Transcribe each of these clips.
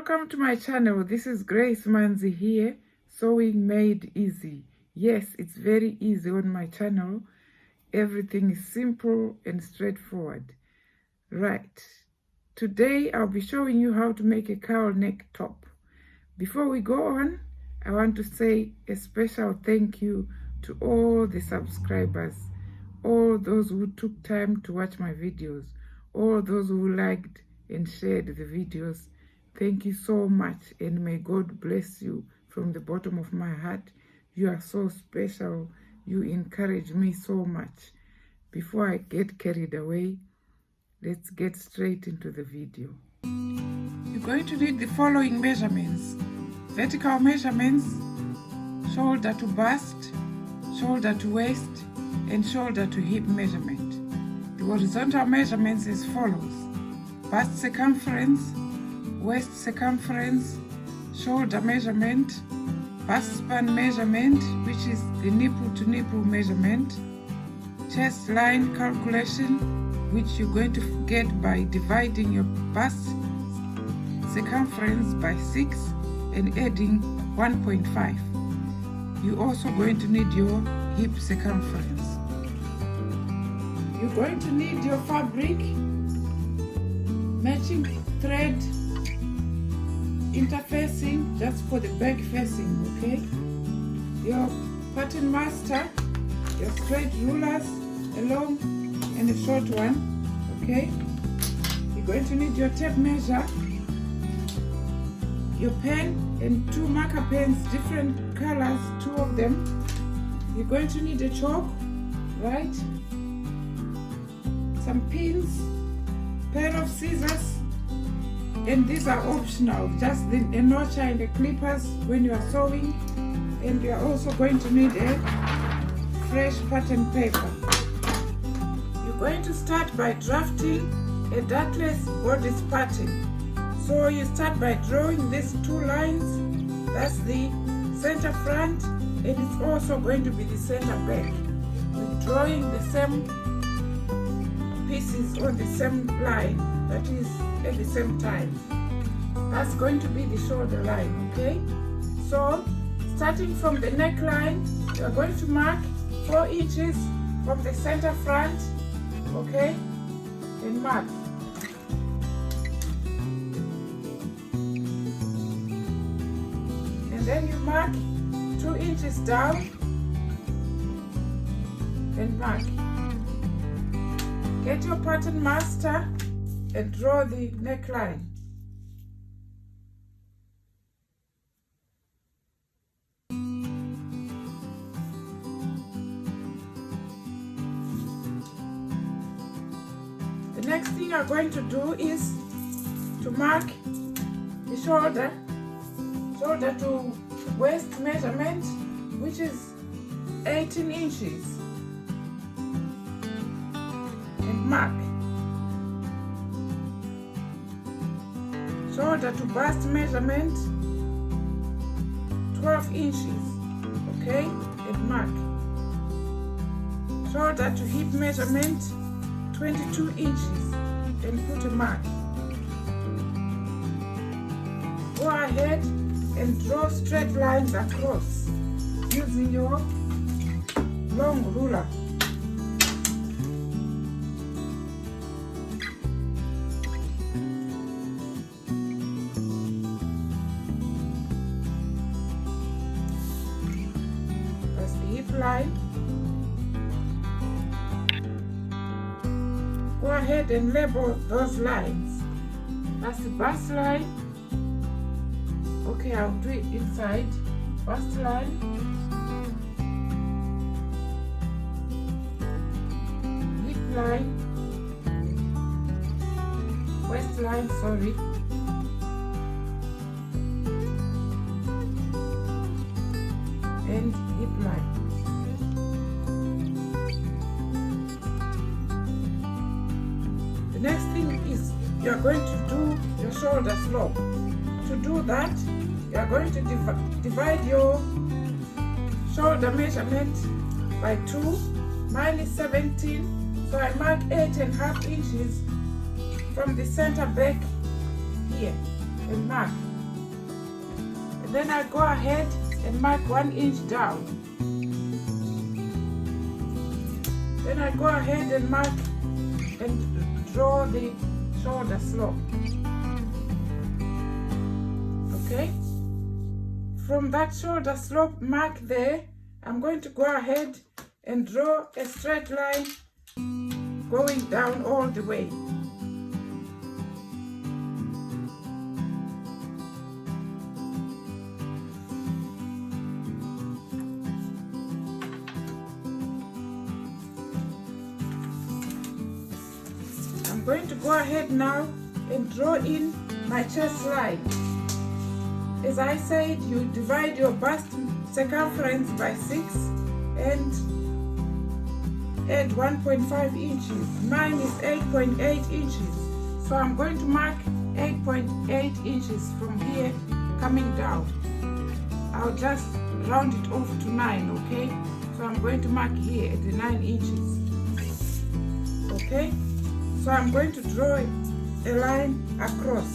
Welcome to my channel. This is Grace Manzi here, Sewing Made Easy. Yes, it's very easy on my channel. Everything is simple and straightforward. Right, today I'll be showing you how to make a cowl neck top. Before we go on, I want to say a special thank you to all the subscribers, all those who took time to watch my videos, all those who liked and shared the videos. Thank you so much, and may God bless you from the bottom of my heart. You are so special. You encourage me so much. Before I get carried away, let's get straight into the video. You're going to need the following measurements: vertical measurements, shoulder to bust, shoulder to waist, and shoulder to hip measurement. The horizontal measurements as follows: bust circumference, waist circumference, shoulder measurement, bust span measurement, which is the nipple to nipple measurement, chest line calculation, which you're going to get by dividing your bust circumference by 6 and adding 1.5. You're also going to need your hip circumference. You're going to need your fabric, matching thread, interfacing just for the back facing, okay? Your pattern master, your straight rulers, a long and a short one, okay? You're going to need your tape measure, your pen and 2 marker pens, different colors, 2 of them. You're going to need a chalk, right? Some pins, pair of scissors, and these are optional, just a notcher and the clippers when you are sewing. And you are also going to need a fresh pattern paper. You're going to start by drafting a dartless bodice pattern. So you start by drawing these 2 lines. That's the center front, and it's also going to be the center back. We're drawing the same pieces on the same line, that is at the same time. That's going to be the shoulder line, okay? So starting from the neckline, you're going to mark 4 inches from the center front, okay? And mark. And then you mark 2 inches down and mark. Get your pattern master and draw the neckline. The next thing you're going to do is to mark the shoulder to waist measurement, which is 18 inches. And mark. Shoulder to bust measurement 12 inches, okay? And mark. Shoulder to hip measurement 22 inches and put a mark. Go ahead and draw straight lines across using your long ruler. Line. Go ahead and label those lines. That's the bust line. Okay, I'll do it inside. Bust line, hip line, waist line, sorry, and hip line. The next thing is you are going to do your shoulder slope. To do that, you are going to divide your shoulder measurement by 2. Mine is 17, so I mark 8.5 inches from the center back here and mark. and then I go ahead and mark 1 inch down. Then I go ahead and mark and draw the shoulder slope. Okay, from that shoulder slope mark there, I'm going to go ahead and draw a straight line going down all the way. I'm going to go ahead now and draw in my chest line. As I said, you divide your bust circumference by 6 and add 1.5 inches. Mine is 8.8 inches. So I'm going to mark 8.8 inches from here coming down. I'll just round it off to 9, okay? So I'm going to mark here at the 9 inches. Okay? So I'm going to draw a line across.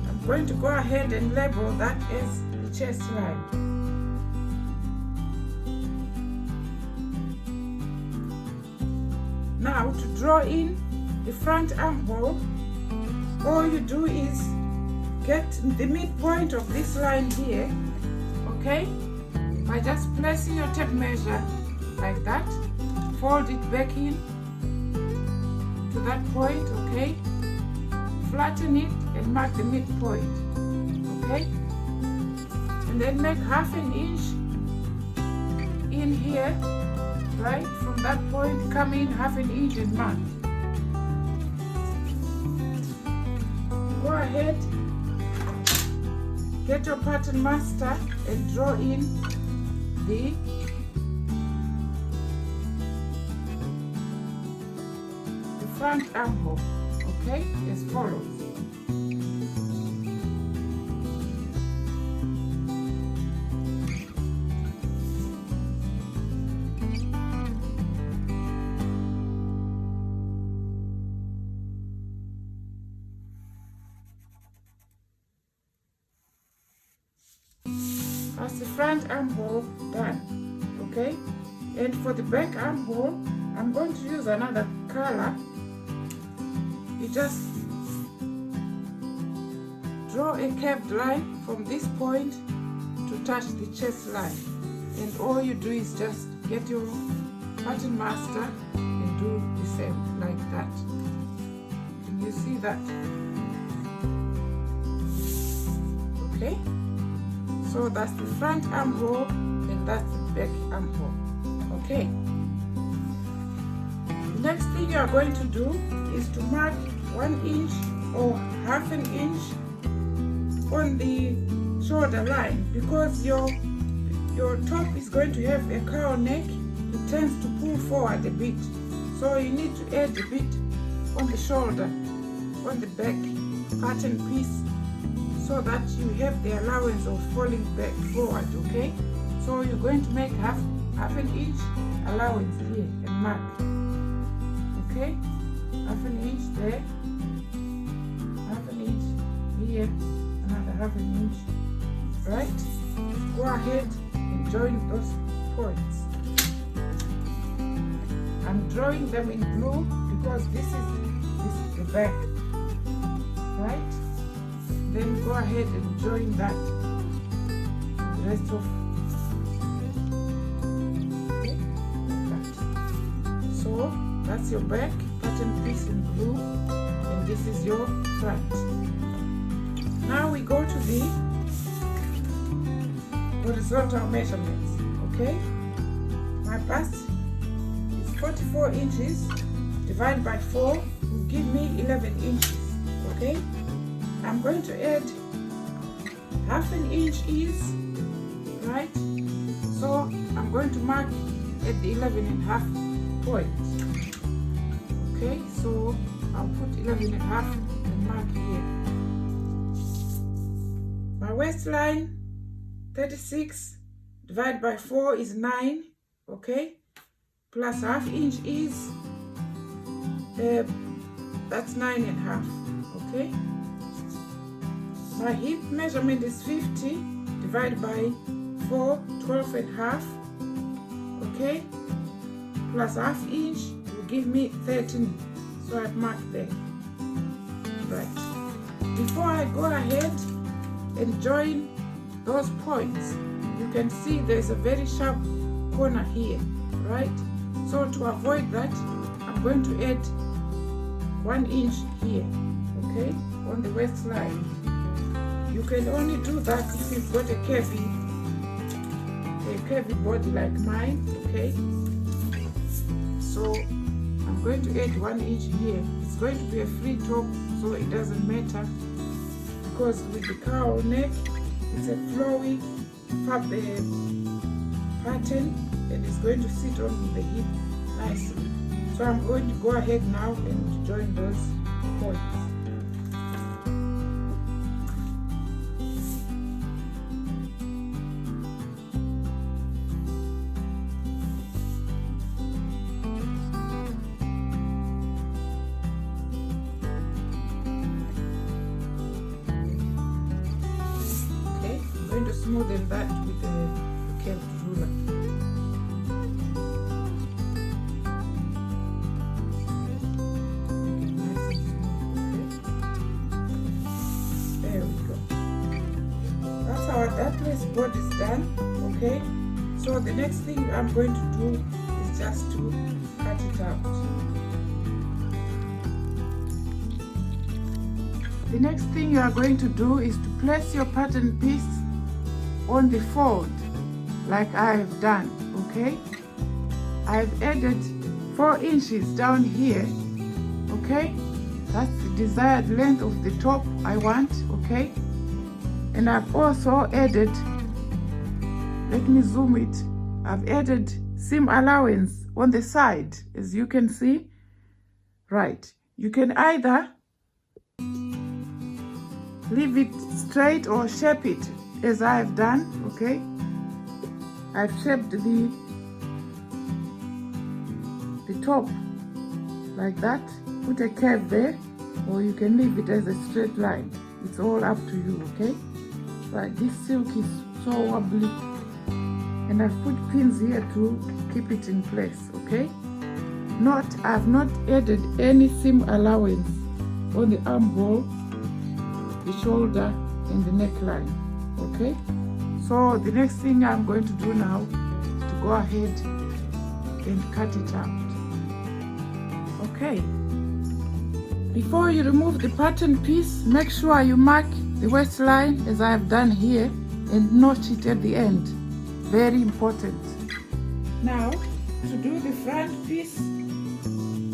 I'm going to go ahead and label that as the chest line. Now to draw in the front armhole, all you do is get the midpoint of this line here, okay, by just placing your tape measure like that, fold it back in to that point, okay, flatten it and mark the midpoint, okay, and then make half an inch in here, right, from that point come in half an inch and mark. Go ahead, get your pattern master and draw in the front armhole, okay, as follows. That's the front armhole done, okay? And for the back armhole, I'm going to use another color. You just draw a curved line from this point to touch the chest line. And all you do is just get your pattern master and do the same, like that. And you see that? Okay? So that's the front armhole and that's the back armhole. Okay. The next thing you are going to do is to mark 1 inch or half an inch on the shoulder line, because your top is going to have a cowl neck. It tends to pull forward a bit, so you need to add a bit on the shoulder, on the back pattern piece, so that you have the allowance of falling back forward, okay? So you're going to make half an inch allowance here and mark, okay? Half an inch there, half an inch here, another half an inch, right? Go ahead and join those points. I'm drawing them in blue because this is the back, right? Then go ahead and join that, the rest of that. So that's your back pattern piece in blue, and this is your front. Now we go to the horizontal measurements, okay? My bust is 44 inches, divided by 4 will give me 11 inches, okay? I'm going to add half an inch ease, right? So I'm going to mark at the 11.5 point. Okay, so I'll put 11.5 and mark here. My waistline 36 divided by 4 is 9, okay? Plus half inch is, that's 9.5, okay? My hip measurement is 50, divided by 4, 12.5, okay? Plus half inch will give me 13, so I've marked there. Right. Before I go ahead and join those points, you can see there's a very sharp corner here, right? So to avoid that, I'm going to add 1 inch here, okay, on the waistline. You can only do that if you've got a curvy body like mine, okay? So I'm going to add 1 inch here. It's going to be a free top, so it doesn't matter, because with the cowl neck, it's a flowy pattern, and it's going to sit on the hip nicely. So I'm going to go ahead now and join those points. To smoothen that with a curved ruler. Make it nice and smooth, okay? There we go. That's our dartless bodice done, okay? So the next thing I'm going to do is just to cut it out. The next thing you are going to do is to place your pattern piece on the fold like I have done, okay? I've added 4 inches down here, okay? That's the desired length of the top I want, okay? And I've also added, let me zoom it, I've added seam allowance on the side, as you can see. Right, you can either leave it straight or shape it as I have done, okay? I've shaped the top like that, put a curve there, or you can leave it as a straight line. It's all up to you, okay? Right, this silk is so wobbly, and I've put pins here to keep it in place, okay? I've not added any seam allowance on the armhole, the shoulder, and the neckline, okay? So the next thing I'm going to do now is to go ahead and cut it out, okay? Before you remove the pattern piece, make sure you mark the waistline as I have done here and notch it at the end. Very important. Now, to do the front piece,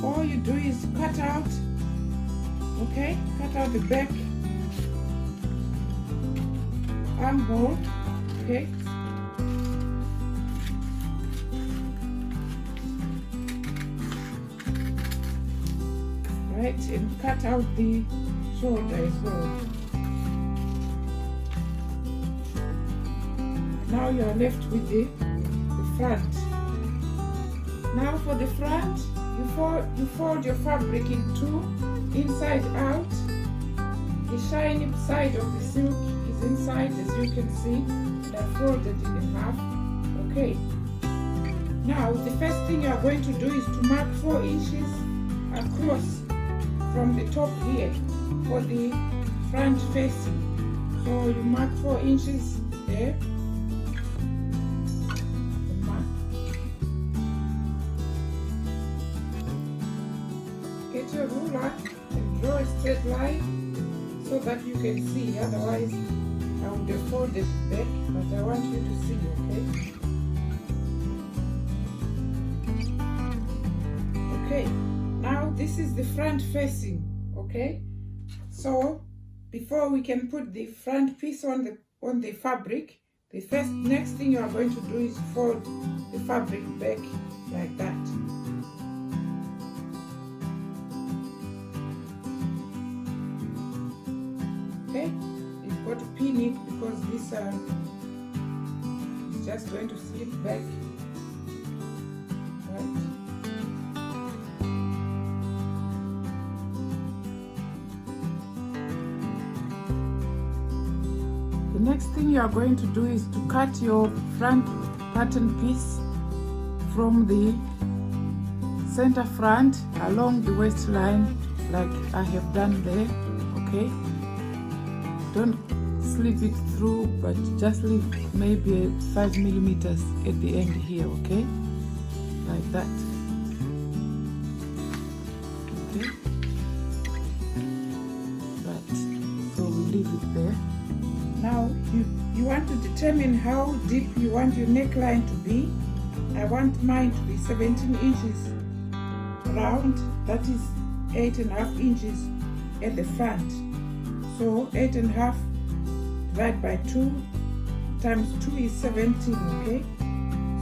all you do is cut out, okay? Cut out the back armhole, okay? Right, and cut out the shoulder as well. Now you are left with the front. Now for the front, you fold your fabric in two, inside out. The shiny side of the silk is inside, as you can see, and I folded it in half, okay? Now the first thing you are going to do is to mark 4 inches across from the top here for the front facing. So you mark 4 inches there. Get your ruler and draw a straight line so that you can see. Otherwise, I would have folded it back, but I want you to see, okay? Okay. Now this is the front facing, okay? So before we can put the front piece on the fabric, the next thing you are going to do is fold the fabric back like that. Okay, you've got to pin it because this is just going to slip back, right? The next thing you are going to do is to cut your front pattern piece from the center front along the waistline like I have done there, okay? Don't slip it through, but just leave maybe 5 millimeters at the end here, okay? Like that. Okay? Right, so we leave it there. Now you want to determine how deep you want your neckline to be. I want mine to be 17 inches round, that is 8.5 inches at the front. So 8.5 divided by 2 times 2 is 17, okay?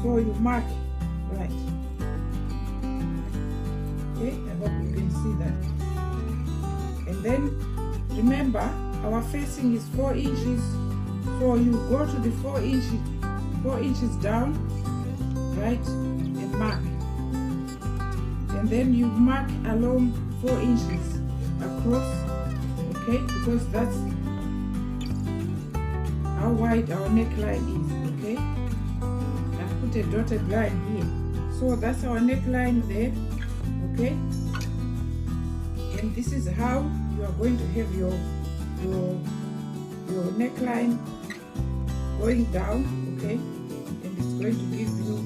So you mark, right? Okay, I hope you can see that. And then remember, our facing is 4 inches, so you go to the 4 inches down, right, and mark. And then you mark along 4 inches across, okay, because that's how wide our neckline is, okay? I've put a dotted line here. So that's our neckline there, okay? And this is how you are going to have your neckline going down, okay? And it's going to give you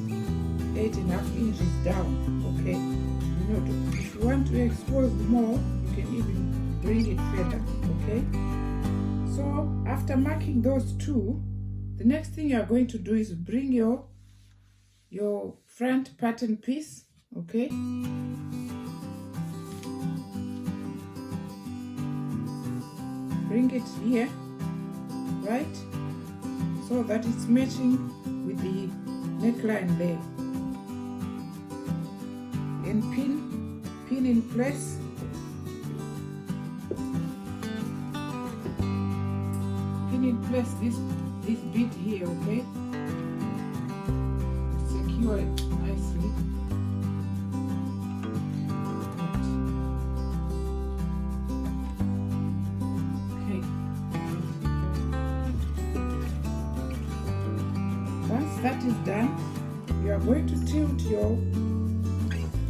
8.5 inches down, okay? You know, if you want to expose more, you can even bring it further, okay? So after marking those two, the next thing you are going to do is bring your front pattern piece, okay? Bring it here, right? So that it's matching with the neckline there. And pin in place. Pin in place this bit here, okay? Secure it nicely. Okay. Once that is done, you are going to tilt your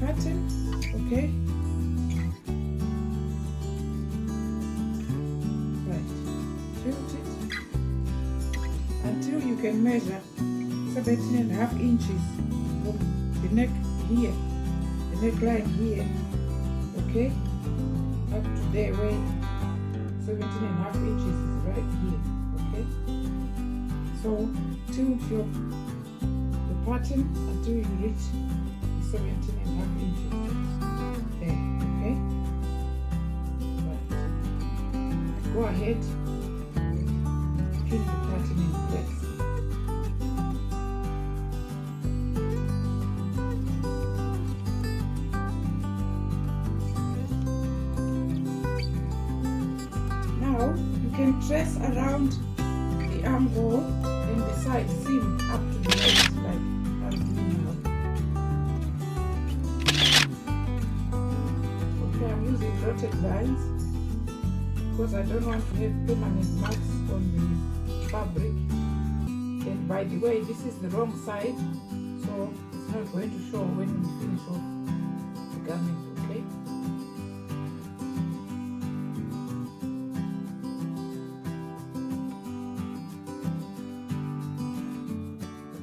pattern, okay? Right, tilt it until you can measure 17.5 inches from the neck here, the neckline here, okay? Up to there where 17.5 inches is right here, okay? So tilt the pattern until you reach 17.5 inches there, okay? Right. Go ahead and pin the pattern in place. Now you can trace around the armhole and the side seam up to the waist like I'm doing now. I'm using dotted lines because I don't want to have permanent marks on the fabric. And by the way, this is the wrong side, so it's not going to show when we finish off the garment, okay?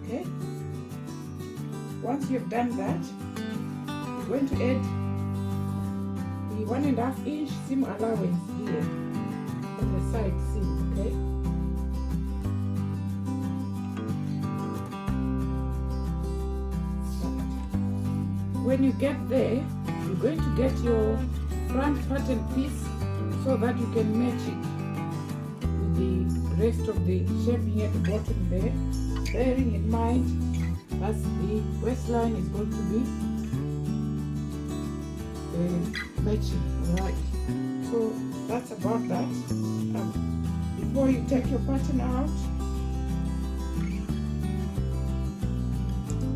Okay? Once you've done that, you're going to add 1.5 inch seam allowance here on the side seam, okay? When you get there, you're going to get your front pattern piece so that you can match it with the rest of the shaping at the bottom there. Bearing in mind that's the waistline is going to be matching, alright? So that's about that. Before you take your pattern out,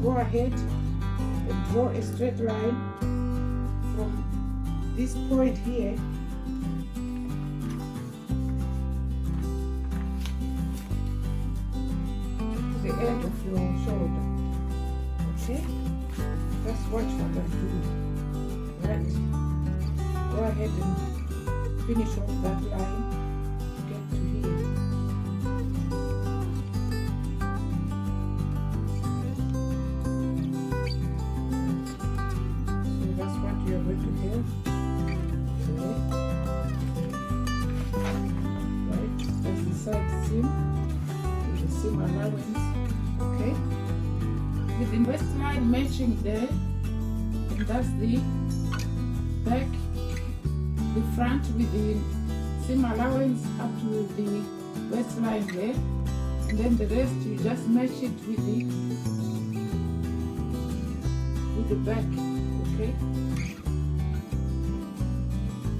go ahead and draw a straight line from this point here to the end of your shoulder. Okay? Just watch what I'm doing. Right? Go ahead and finish off that line to get to here. So that's what you are going to have. Right? That's the side seam with the seam allowance. Okay? With the waistline matching there, and that's the back, the front with the seam allowance up to the waistline there, and then the rest you just match it with the back. Okay,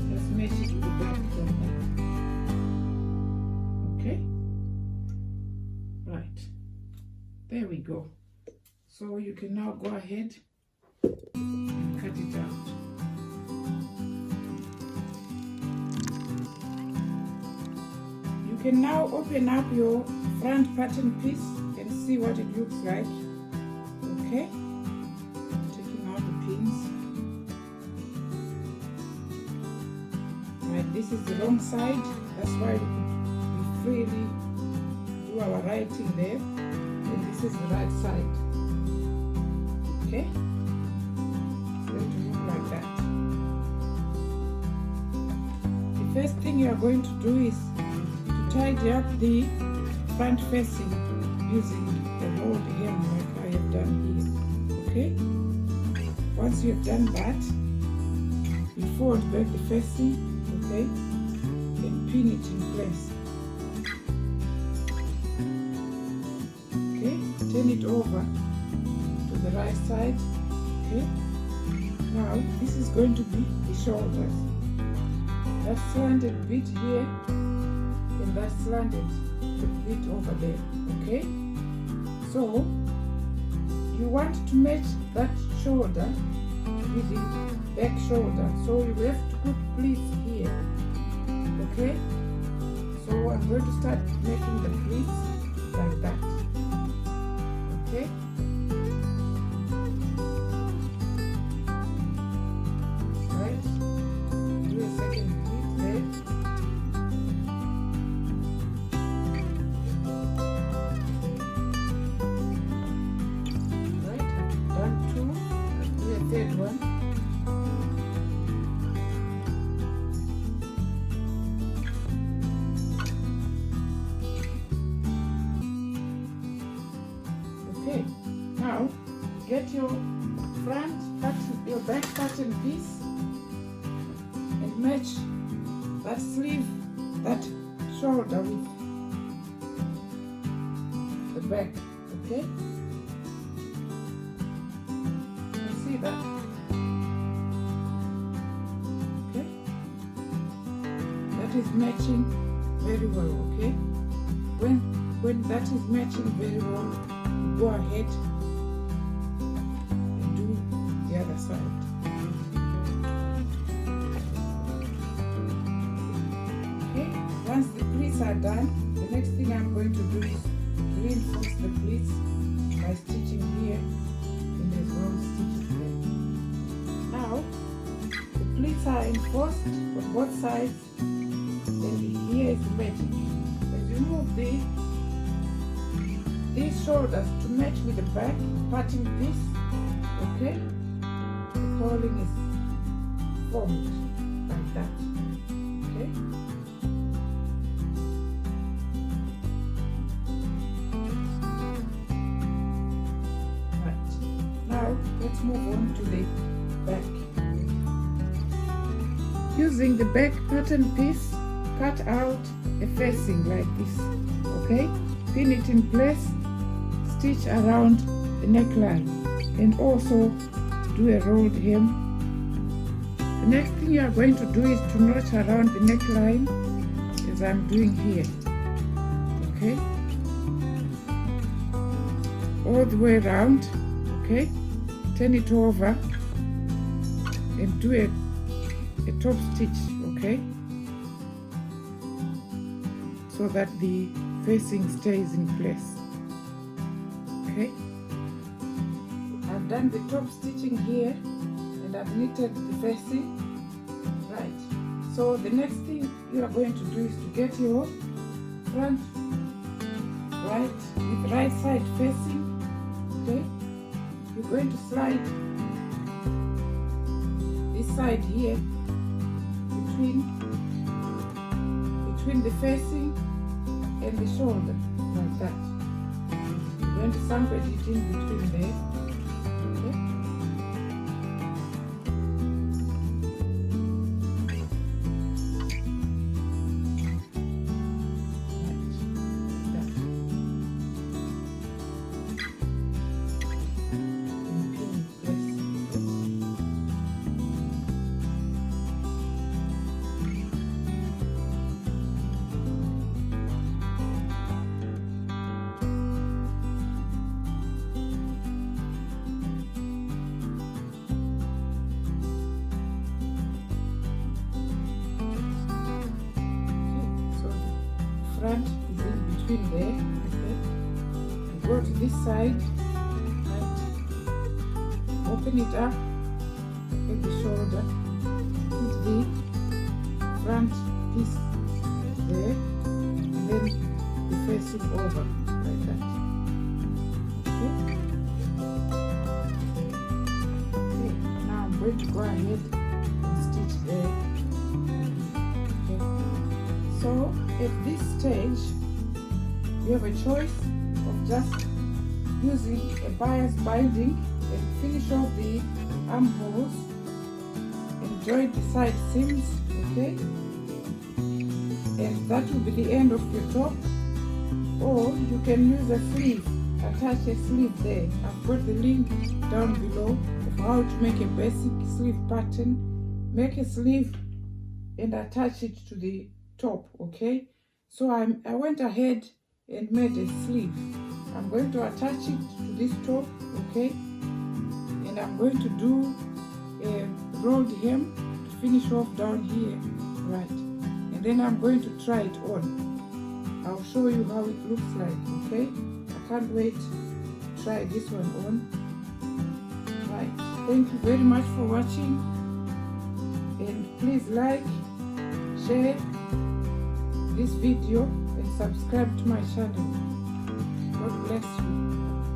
just match it with the back like that. Okay, right, there we go. So you can now go ahead and cut it out. You can now open up your front pattern piece and see what it looks like. Okay? Taking out the pins. Right, this is the wrong side. That's why we freely do our writing there. And this is the right side. Okay? It's going to look like that. The first thing you are going to do is to tidy up the front facing using a rolled hem like I have done here. Okay? Once you have done that, you fold back the facing, okay, and pin it in place. Okay? Turn it over the right side. Okay, now this is going to be the shoulders. That slanted bit here and that slanted bit over there. Okay, so you want to match that shoulder with the back shoulder, so you have to put pleats here. Okay, so I'm going to start making the pleats like that. Okay, now get your front pattern, your back pattern piece, and match that sleeve, that shoulder with the back. Okay, you see that? Okay, that is matching very well. Okay, when that is matching very well, go ahead and do the other side. Okay, once the pleats are done, the next thing I'm going to do is reinforce the pleats by stitching here, and there's one stitch there. Now the pleats are enforced on both sides, and here is the magic. As you move these shoulders to match with the back parting piece, okay, the cowling is formed like that. Okay, right, now let's move on to the back. Using the back pattern piece, cut out a facing like this. Okay, pin it in place, stitch around the neckline, and also do a rolled hem. The next thing you are going to do is to notch around the neckline as I'm doing here. Okay, all the way around. okay? Turn it over and do a top stitch, okay? So that the facing stays in place, okay? I've done the top stitching here and I've knitted the facing, right? So the next thing you are going to do is to get your front right with right side facing, okay? You're going to slide this side here between the facing and the shoulder, like that. You're going to sandwich it in between there, okay? Front is in between there, okay? You go to this side, right? Open it up with the shoulder, put the front piece there, and then you face it over like that, okay? Okay, now I'm going to go ahead and stitch there. So at this stage, you have a choice of just using a bias binding and finish off the armholes and join the side seams, okay? And that will be the end of your top. Or you can use a sleeve, attach a sleeve there. I've got the link down below of how to make a basic sleeve pattern. Make a sleeve and attach it to the top, okay? So I went ahead and made a sleeve. I'm going to attach it to this top, okay? And I'm going to do a rolled hem to finish off down here, right? And then I'm going to try it on. I'll show you how it looks like, okay? I can't wait to try this one on. Right, thank you very much for watching. And please like, share this video and subscribe to my channel. God bless you.